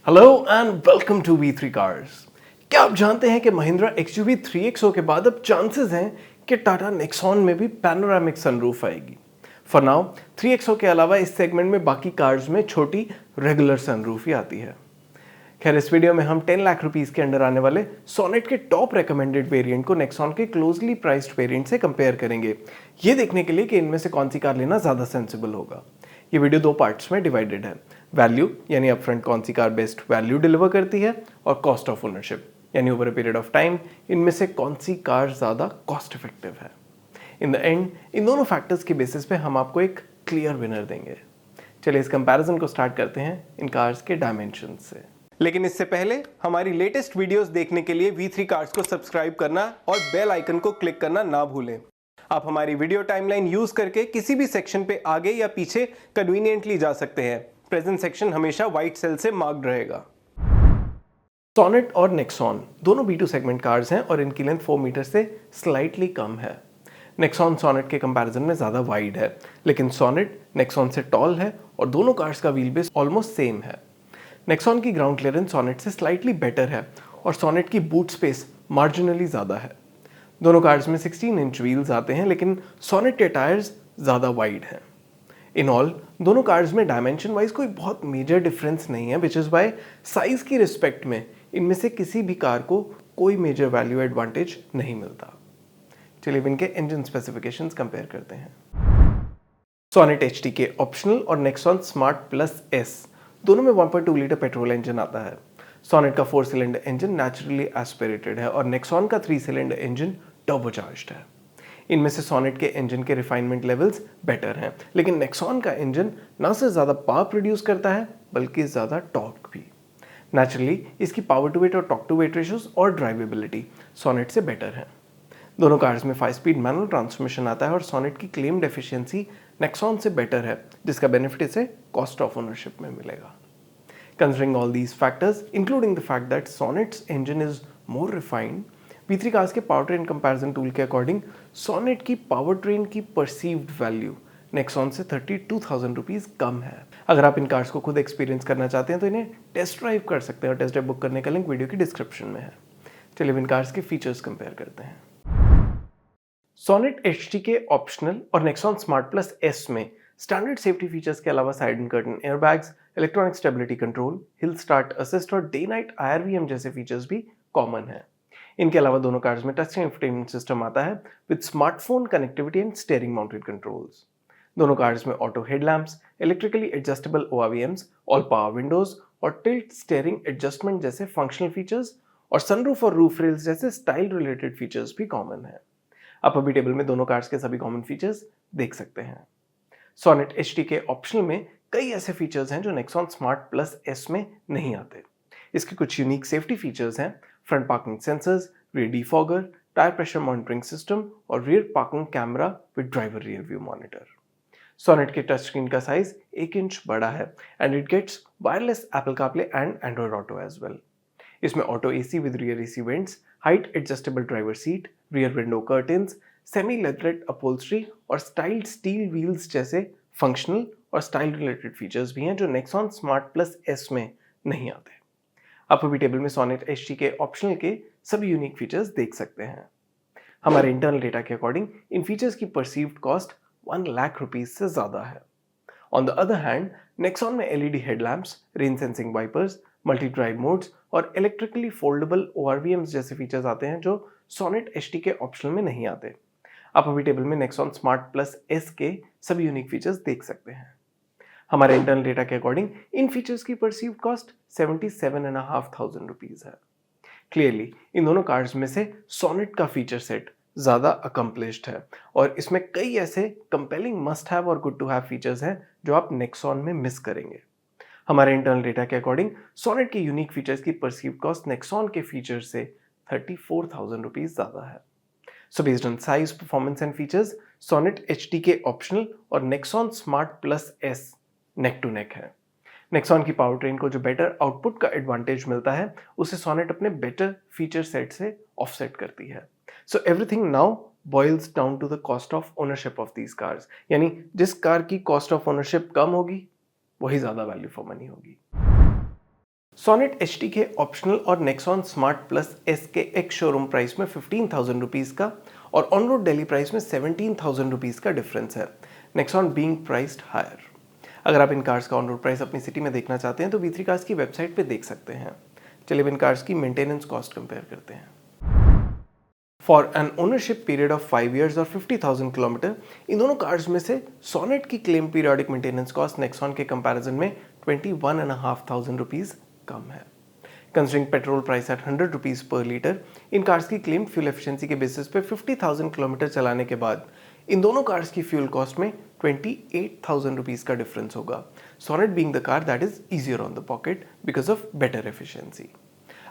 Hello and welcome to V3 cars. क्या आप जानते हैं कि महिंद्रा XUV 3XO के बाद अब चांसेस हैं कि टाटा नेक्सॉन में भी पैनोरामिक सनरूफ आएगी। फॉर नाउ 3XO के अलावा इस सेगमेंट में बाकी कार्स में छोटी रेगुलर सनरूफ ही आती है। खैर, इस वीडियो में हम 10 लाख रुपीस के अंडर आने वाले सोनेट के टॉप रेकमेंडेड वेरिएंट को नेक्सॉन के क्लोजली प्राइस्ड वेरिएंट से कंपेयर करेंगे, ये देखने के लिए कि इनमें से कौन सी कार लेना ज़्यादा सेंसिबल होगा। ये वीडियो दो पार्ट्स में डिवाइडेड है। वैल्यू यानी अपफ्रंट कौन सी कार बेस्ट वैल्यू डिलीवर करती है, और कॉस्ट ऑफ ओनरशिप यानी over a period of time इनमें से कौन सी कार ज़्यादा कॉस्ट इफेक्टिव है। इन द एंड इन दोनों फैक्टर्स के बेसिस पे हम आपको एक क्लियर विनर देंगे। चलिए इस कंपैरिजन को स्टार्ट करते हैं इन कार्स के डायमेंशन से। लेकिन इससे पहले हमारी लेटेस्ट वीडियोस देखने के लिए V3 कार्स को सब्सक्राइब करना और बेल आइकन को क्लिक करना ना भूलें। आप हमारी वीडियो टाइमलाइन यूज करके किसी भी सेक्शन पे आगे या पीछे कन्वीनियंटली जा सकते हैं। प्रेजेंट सेक्शन हमेशा व्हाइट सेल से मार्क्ड रहेगा। सोनेट और नेक्सॉन दोनों B2 सेगमेंट कार्स हैं और इनकी लेंथ 4 मीटर से स्लाइटली कम है। नेक्सॉन सोनेट के कंपैरिजन में ज़्यादा वाइड है, लेकिन सोनेट नेक्सॉन से टॉल है और दोनों कार्स का व्हील बेस ऑलमोस्ट सेम है। नेक्सॉन की ग्राउंड क्लियरेंस सोनेट से स्लाइटली बेटर है और सोनेट की बूट स्पेस मार्जिनली ज़्यादा है। दोनों कार्स में 16 इंच व्हील्स आते हैं, लेकिन सोनेट के टायर्स ज़्यादा वाइड हैं। इन ऑल दोनों कार्स में डायमेंशन वाइज कोई बहुत मेजर डिफरेंस नहीं है, विच इज़ वाई साइज़ की रिस्पेक्ट में इनमें से किसी भी कार को कोई मेजर वैल्यू एडवांटेज नहीं मिलता। चलिए इनके इंजन स्पेसिफिकेशंस कंपेयर करते हैं। सोनेट HTK ऑप्शनल और नेक्सॉन स्मार्ट प्लस S दोनों में 1.2 लीटर पेट्रोल इंजन आता है। सोनेट का 4 सिलेंडर इंजन नेचुरली एस्पिरेटेड है और नेक्सॉन का 3 सिलेंडर इंजन टर्बोचार्ज्ड है। इनमें से सोनेट के इंजन के रिफाइनमेंट लेवल्स बेटर हैं, लेकिन नेक्सॉन का इंजन ना सिर्फ ज़्यादा पावर प्रोड्यूस करता है बल्कि ज़्यादा टॉर्क भी। नेचुरली इसकी पावर टू वेट और टॉर्क टू वेट रेशियोज और ड्राइवेबिलिटी सोनेट से बेटर है। दोनों कार्स में 5 स्पीड मैनुअल ट्रांसमिशन आता है और सोनेट की क्लेम्ड एफिशिएंसी नेक्सॉन से बेटर है, जिसका बेनिफिट इसे कॉस्ट ऑफ ओनरशिप में मिलेगा। Considering all these factors, including the fact that Sonnet's engine is more refined, V3 cars के पावर ट्रेन कंपैरिजन टूल के अकॉर्डिंग सोनेट की पावर ट्रेन की परसीव्ड वैल्यू नेक्सॉन से 32,000 रुपीज़ कम है। अगर आप इन कार्स को खुद एक्सपीरियंस करना चाहते हैं तो इन्हें टेस्ट ड्राइव कर सकते हैं और टेस्ट ड्राइव बुक करने का लिंक वीडियो की डिस्क्रिप्शन में है। चलिए इन कार्स के फीचर्स कंपेयर करते हैं। सोनेट HTK ऑप्शनल और नेक्सॉन स्मार्ट प्लस S में स्टैंडर्ड सेफ्टी फीचर्स के अलावा side and curtain airbags, electronic stability control, hill start assist और डे नाइट IRVM जैसे फीचर्स भी कॉमन है। इनके अलावा दोनों कार्स में टच इंफोटेनमेंट सिस्टम आता है with smartphone connectivity and steering mounted controls. दोनों कार्स में auto headlamps, electrically adjustable ORVMs, all power Windows और टिल्ट स्टीयरिंग एडजस्टमेंट जैसे फंक्शनल फीचर्स और सनरूफ और रूफ रेल्स जैसे स्टाइल रिलेटेड फीचर्स भी कॉमन है। आप अभी टेबल में दोनों कार्स के सभी कॉमन फीचर्स देख सकते हैं। सोनेट HTK ऑप्शनल में कई ऐसे फीचर्स हैं जो नेक्सॉन स्मार्ट प्लस S में नहीं आते। इसके कुछ यूनिक सेफ्टी फीचर्स हैं: front parking sensors, rear defogger, tyre pressure monitoring system और rear parking camera with driver rear view monitor. Sonet के टच स्क्रीन का साइज 1 इंच बड़ा है and it gets wireless Apple CarPlay and Android Auto as well. इसमें auto AC with rear AC vents, height adjustable driver seat, rear window curtains, semi leatherette upholstery और styled steel wheels जैसे functional और style related features भी हैं जो Nexon smart plus S में नहीं आते। आप अभी टेबल में सोनेट HTK ऑप्शनल के सभी यूनिक फीचर्स देख सकते हैं। हमारे इंटरनल डेटा के अकॉर्डिंग इन फीचर्स की परसीव्ड कॉस्ट 1 लाख रुपीज से ज़्यादा है। On the other hand Nexon में LED headlamps, rain sensing wipers, multi drive modes और इलेक्ट्रिकली फोल्डेबल ORVMs जैसे फीचर्स आते हैं जो सोनेट HTK ऑप्शनल में नहीं आते। आप अभी टेबल में नेक्सॉन स्मार्ट प्लस S के सभी यूनिक फीचर्स देख सकते हैं। हमारे इंटरनल डेटा के अकॉर्डिंग इन फीचर्स की परसीव्ड कॉस्ट 77,500 रुपीज़ है। क्लियरली इन दोनों कार्स में से सोनेट का फीचर सेट ज़्यादा अकम्प्लिश्ड है और इसमें कई ऐसे कंपेलिंग मस्ट हैव और गुड टू हैव फीचर्स हैं जो आप नेक्सॉन में मिस करेंगे। हमारे इंटरनल डेटा के अकॉर्डिंग सोनेट के यूनिक फीचर्स की परसीव्ड कॉस्ट नेक्सॉन के फीचर से 34,000 रुपीज़ ज़्यादा है। So based on size, performance and features, Sonnet HTK optional और Nexon Smart Plus S neck to neck है। Nexon की पावर ट्रेन को जो बेटर आउटपुट का एडवांटेज मिलता है उसे Sonnet अपने बेटर फीचर सेट से ऑफसेट करती है। So everything now boils down to the cost of ownership of these cars, यानी जिस कार की कॉस्ट ऑफ ओनरशिप कम होगी वही ज़्यादा वैल्यू फॉर मनी होगी। सोनेट एचटी के ऑप्शनल और नेक्सॉन स्मार्ट प्लस एस के एक शोरूम प्राइस में 15,000 रुपीज़ का और ऑन रोड दिल्ली प्राइस में 17,000 रुपीज़ का डिफरेंस है, नेक्सॉन बीइंग प्राइस्ड हायर। अगर आप इन कार्स का ऑन रोड प्राइस अपनी सिटी में देखना चाहते हैं तो V3 कार्स की वेबसाइट पे देख सकते हैं। चलिए इन कार्स की मेंटेनेंस कॉस्ट कंपेयर करते हैं। For an ownership period of 5 years और 50,000 किलोमीटर, इन दोनों कार्स में से सोनेट की claim periodic maintenance cost Nexon के कंपैरिजन में 21,500 रुपीज़ कम है। Considering petrol price at 100 rupees per litre, इन कार्स की क्लेम फ्यूल एफिशिएंसी के बेसिस पे 50,000 किलोमीटर चलाने के बाद इन दोनों कार्स की फ्यूल कॉस्ट में 28,000 रुपीज़ का डिफरेंस होगा। Sonet being the car that is easier on the pocket because of better efficiency.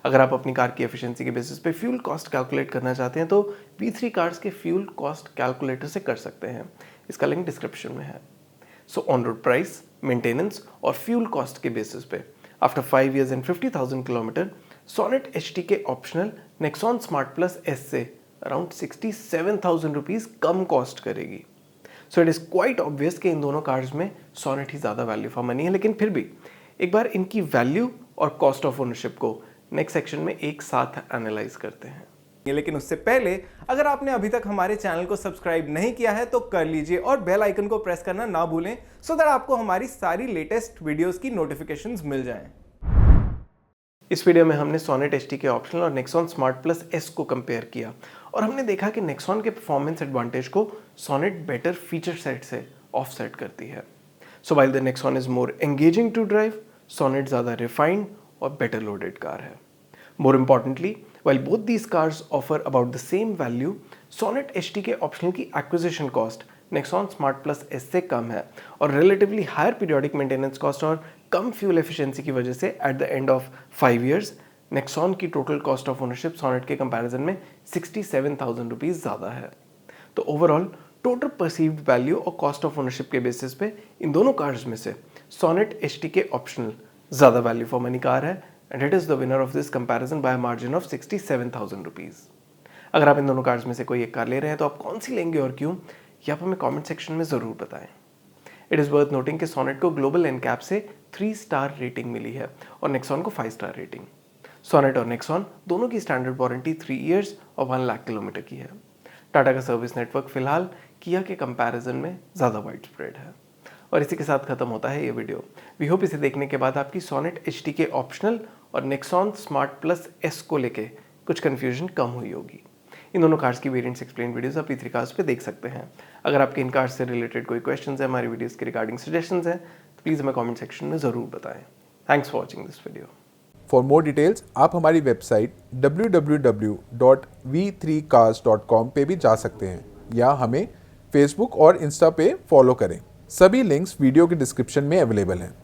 अगर आप अपनी कार की एफिशिएंसी के बेसिस पे फ्यूल कॉस्ट कैलकुलेट करना चाहते हैं तो V3 कार्स के फ्यूल कॉस्ट कैलकुलेटर से कर सकते हैं। इसका लिंक डिस्क्रिप्शन में है। So on road price, maintenance और फ्यूल कॉस्ट के बेसिस पे after 5 years and 50,000 kilometre, Sonet HT के optional Nexon smart plus S से अराउंड 67,000 रुपीज़ कम कॉस्ट करेगी। So it is quite obvious कि इन दोनों कार्स में सोनेट ही ज़्यादा वैल्यू फॉर मनी है, लेकिन फिर भी एक बार इनकी वैल्यू और कॉस्ट ऑफ ओनरशिप को नेक्स्ट सेक्शन में एक साथ एनालाइज करते हैं। लेकिन उससे पहले अगर आपने अभी तक हमारे चैनल को सब्सक्राइब नहीं किया है तो कर लीजिए और बेल आइकन को प्रेस करना ना भूलें सो दैट आपको हमारी सारी लेटेस्ट वीडियोस की नोटिफिकेशंस मिल जाएं। इस वीडियो में हमने सोनेट एचटी के ऑप्शनल और नेक्सॉन स्मार्ट प्लस एस को कंपेयर किया और हमने देखा कि नेक्सॉन के परफॉर्मेंस एडवांटेज को सोनेट बेटर फीचर सेट से ऑफसेट करती है। So while the Nexon is more engaging to drive, Sonet ज़्यादा रिफाइंड और better loaded car है। More importantly, while both these cars offer about the same value, Sonet HT के optional की acquisition cost Nexon Smart Plus S से कम है और relatively higher periodic maintenance cost और कम fuel efficiency की वजह से at the end of 5 years, Nexon की total cost of ownership Sonet के comparison में 67,000 रुपीज़ ज़्यादा है। तो overall total perceived value और cost of ownership के basis पे इन दोनों cars में से Sonet HT के optional ज़्यादा वैल्यू फॉर मनी कार है and it is the winner of this comparison bye margin of 67,000 rupees. अगर आप इन दोनों कार्स में से कोई एक कार ले रहे हैं तो आप कौन सी लेंगे और क्यों, ये आप हमें कमेंट सेक्शन में ज़रूर बताएं। इट इज़ वर्थ नोटिंग कि सोनेट को ग्लोबल एनकैप से 3 स्टार रेटिंग मिली है और नेक्सॉन को 5 स्टार रेटिंग। सोनेट और नेक्सॉन दोनों की स्टैंडर्ड वारंटी 3 years और 1 लाख किलोमीटर की है। टाटा का सर्विस नेटवर्क फिलहाल किया के कंपैरिजन में ज़्यादा वाइड स्प्रेड है। और इसी के साथ खत्म होता है ये वीडियो। वी होप इसे देखने के बाद आपकी सोनेट एचटी के ऑप्शनल और नेक्सॉन स्मार्ट प्लस एस को लेके कुछ कंफ्यूजन कम हुई होगी। इन दोनों कार्स की वेरिएंट्स एक्सप्लेन वीडियोस आप V3 कार्स पे देख सकते हैं। अगर आपके इन कार्स से रिलेटेड कोई क्वेश्चंस है, हमारी वीडियोस के रिगार्डिंग सजेशंस हैं तो प्लीज़ हमें कमेंट सेक्शन में ज़रूर बताएं। Thanks for watching this video. For more details आप हमारी वेबसाइट www.v3cars.com पे भी जा सकते हैं या हमें फेसबुक और इंस्टा पे फॉलो करें। सभी लिंक्स वीडियो के डिस्क्रिप्शन में अवेलेबल हैं।